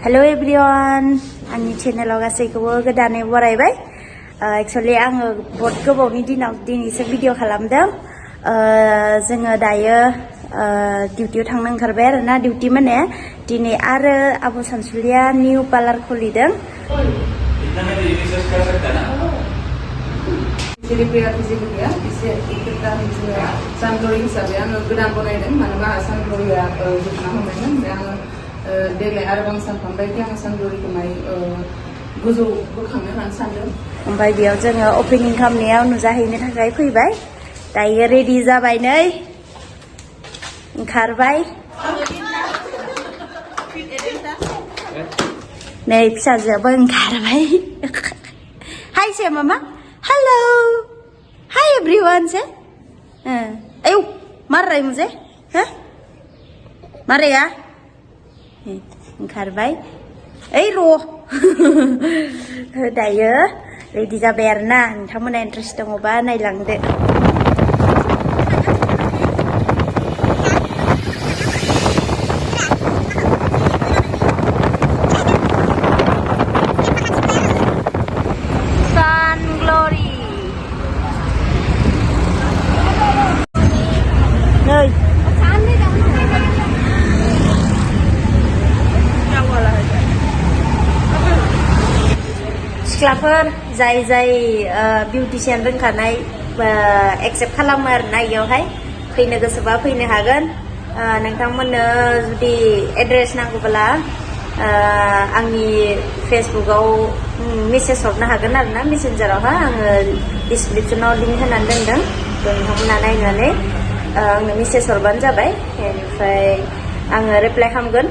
Hello everyone, आंनि चेनेलाव गासैखौबो गोदानै बरायबाय। एक्चुअली आङो बहुत गोबावनि दिनाव दिनैसो भिडिअ खालामदों। जोङो दायो डिउटियाव थांनो ओंखारबाय आरोना। डिउटि माने दिनै आरो आब' सानसुलिया निउ पार्लार खुलिदों। सानग्ल'रि हिसाबै आङो गोदान बनायदों मानोना सानग्ल'रिया जोबना हमबायमोन। ओमफ्राय आङो देग्लाय आरोबाव आं सानखांबायखि आङो सानग्ल'रिखौ गोजौ बोखांनो होननानै सानदों। ओमफ्राय बेयाव जोङो अपेनिं खालामनायाव नुजाहैनो थाखाय फैबाय। दायो रेडि जाबाय, नै ओंखारबाय। नै फिसाजोआबो ओंखारबाय। हाय से मामा, हेलो, हाय एवरीवन से। आयौ मार रहा है मुझे, हैं मारेगा। ओंखारबाय। ओइ र' दायो रेडि जाबाय आरोना। नोंथांमोना इन्ट्रेस्ट दङबा नायलांदो। सानग्ल'रि नै सिख्लाफोर जाय बिउटिशियान रोंखानाय एक्सेप्ट खालामो आरोना। इयावहाय फैनो गोसोबा फैनो हागोन। नोंथांमोननो जुदि एड्रेस नांगौब्ला आंनि फेसबुकआव मेसेज हरनो हागोन आरोना। मेसेन्जारावहा आङो डिसक्रिपसनाव लिंक होनानै दोनदों। नोंथांमोना नायनानै आंनो मेसेज हरबानो जाबाय। बेनिफ्राय आङो रिप्लाइ खालामगोन।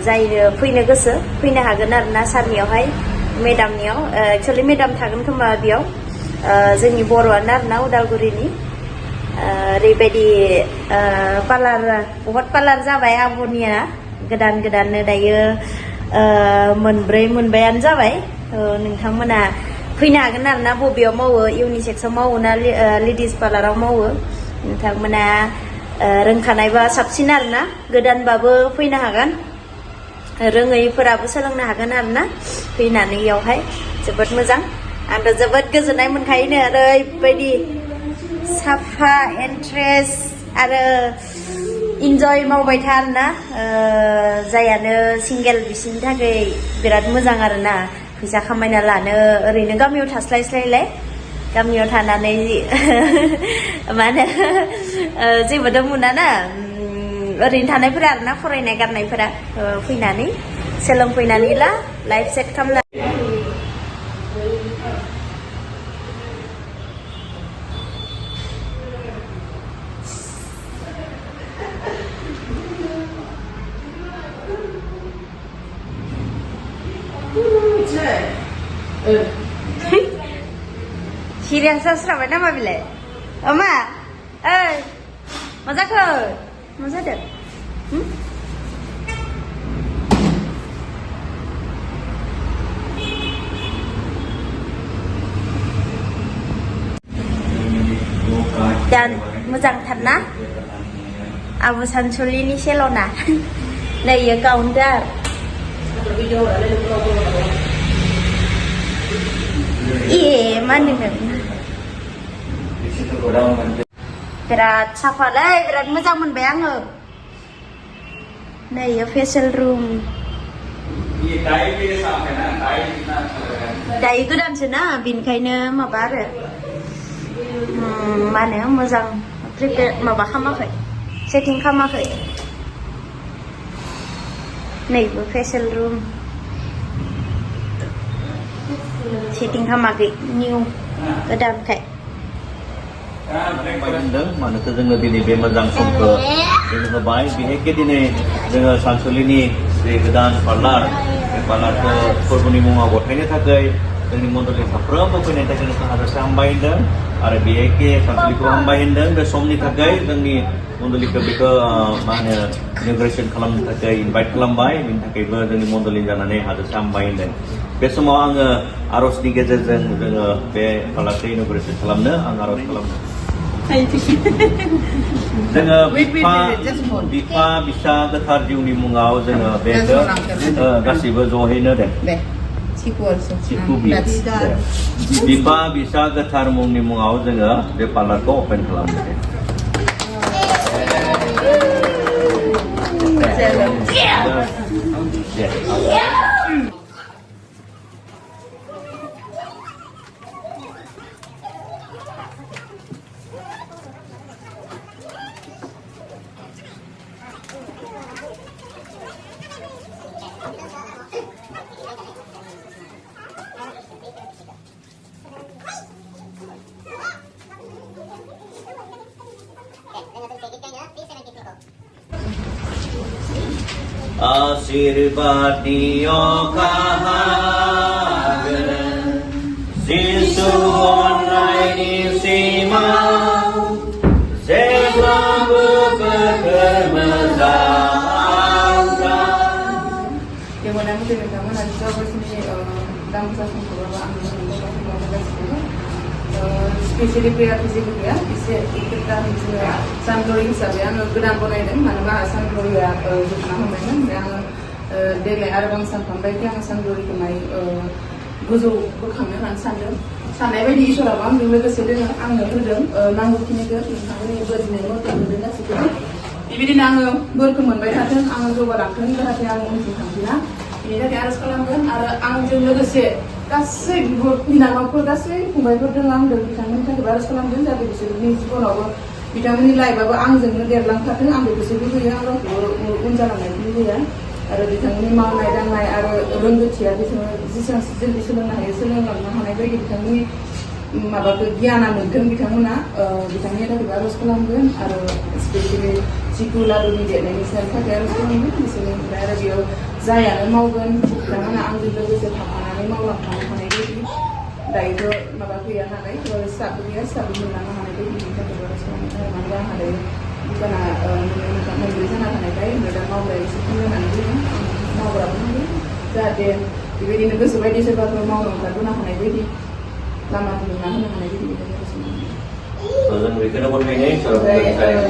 जायनो फैनो गोसो फैनो हागोन आरोना सारनियावहाय, मेडामनियाव। एक्चुअलि मेडाम थागोन खोमा बेयाव। जोंनि बर'आनो आरोना, उदालगुरिनि। ओरैबायदि पार्लार, बहुत पार्लार जाबाय आब'निया। गोदाननो दायो मोनब्रै मोनबायानो जाबाय। नोंथांमोना फैनो हागोन आरोना। बबेयाव मावो, इउनिसेक्सआव मावो ना लेडिस पार्लाराव मावो। नोंथांमोना रोंखानायबा साबसिन आरोना। गोदानबाबो फैनो हागोन, रोङैफोराबो सोलोंनो हागोन आरोना। फैनानै इयावहाय जोबोद मोजां। आंथ' जोबोद गोजोननाय मोनखायोनो। ओरैबायदि साफा इन्ट्रेस्ट आरो इन्जय मावबाय था आरोना। जायानो सिंगेल बिसिनि थाखाय बिराद मोजां आरोना। फैसा खामायना लानो ओरैनो गामियाव थास्लायस्लायलाय, गामियाव थानानै मा होनो जेबोथ' मोनाना। ओरैनो थानायफोरा आरोना, फरायनाय गारनायफोरा फैनानै सोलोंफैनानै लाइफ सेट खालामना। सिरियास जास्राबाय नामा बिलाय? अमा ओइ मा जाखो? मा जादों? Dan मोजांथार ना आब' सानसुलिनि सेलना। नै इयो काउन्टार। मा होनदों? बिराद साफालै, बिराद मोजां मोनबाय आङो। नै इयो फेसियेल रुम। दायो गोदानसो ना, बेनिखायनो माबा आरो मा होनो मोजां प्रिपेयार माबा खालामाखै, सेटिं खालामाखै। नैबो फेसियेल रुम सेटिं खालामाखै, निउ गोदानखाय। मानोना जोङो दिनै बे मोजां समखौ जोङो होबाय। बेहायके दिनै जोङो सानसुलिनि जे गोदान पार्लार, बे पार्लारखौ फोरबोनि मुङाव गथायनो थाखाय जोंनि मन्डलनि साफ्रोमबो फैनायनि थाखाय नोंखौ हाजासे हामबाय होनदों। आरो बेहायके सानसुलिखौ हामबाय होनदों। बे समनि थाखाय जोंनि मन्डलिखौ बेखौ मा होनो इन'ग्रेसन खालामनो थाखाय इनभाइट खालामबाय। बेनि थाखायबो जोंनि मन्डलि जानानै हाजासे हामबाय होनदों। बे समाव आङो आर'जनि गेजेरजों जोङो बे पार्लारखौ इन'ग्रेसन खालामनो आं आर'ज खालामदों। जोङो Wait, बिफा just hold. बिफा बिसा गोथार जिउनि मुङाव जोङो बे गासिबो जहैनो दे Deh, siku also. सिखु बिफा बिसा गोथार मुंनि मुङाव जोङो बे पार्लारखौ अपेन खालामदो दे आशीर्वाद दियो kahagen Sisu online sima Selalu bekermezangka Yang mana mungkin kamu nanti coba sini dalam satu program spesially pria fisik ya, bisa kita bisa sunflower saja, gedang boleh deh, mana bah sunflower juga nama mana, yang degai Arabang sampai yang sunflower kemai guzo bukannya kan sunflower, sana ini isu Arabang dulu kesini angin hudang, nanggu kini ke, angin berdiri mau terhudang dah sikit. Ini nanggu berkeman baik hati, angin juga rakan, berhati angin mungkin kampina. Ini dari aras kolam kan, ada angin juga kesini. Kasih dinamakan kasih pembayar dengan dan vitamin kan baru sekolah dan jadi bisa ini sekolah bahwa vitamin nilai bahwa angin dia langkah kan ambil bisa dulu ya kalau unjalan lagi dulu ya ada vitamin mau naik dan naik ada rendah cia di sana sisa sisa di sana naik sana naik lagi vitamin apa kegiatan mungkin vitaminnya dari baru sekolah kan ada spesial cikula dulu dia nih misalnya baru sekolah kan di sini ada dia saya mau kan vitamin angin juga bisa mau lakukan apa itu, dari itu mabatu ya nanti kalau sabu mana mana itu kita terus mana ada bukan membeli sana mana itu mereka mau beli sekian nanti mau berapa nanti jadi di negara sebagai di sebab mau lakukan mana itu lama tu mana itu kita terus Soalnya mereka nak buat ini,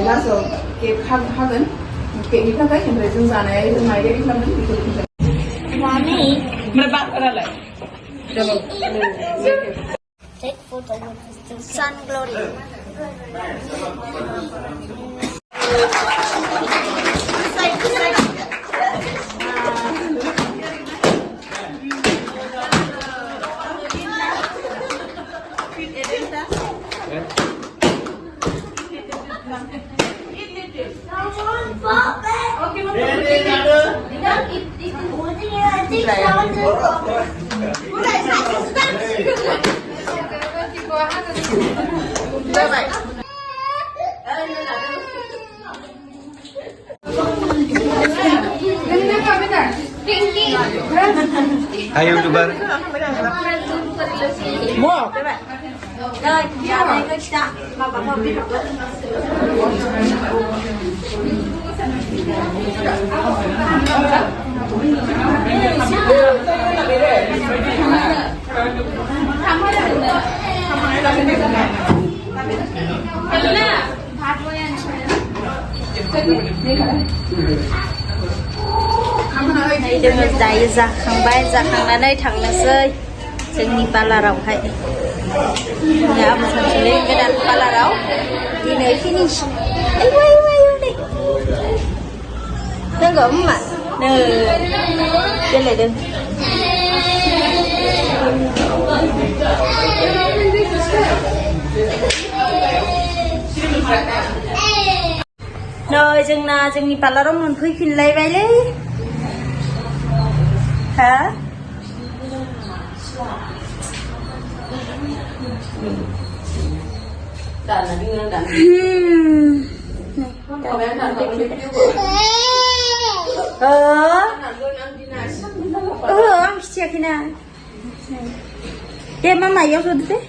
langsung ke hagen ke kita kan yang berjumpa sana itu mai dari mana itu kita Merebak ada lagi. Take photo with the sun glory. Hai YouTuber. Mau? Rồi, giờ đây có chạm mà bà không biết được. जोङो दायो जाखांबाय जाखांनानै थांनोसै जोंनि पार्लारावहाय आबो सानसेनि गोदान पार्लाराव दिनै फिनिश नै नंगौ मा नो गेलेदों नै जोंना जोंनि पार्लाराव मोनफैफिनलायबायलै ha ang siya kina. Dia mama yang sudah deh.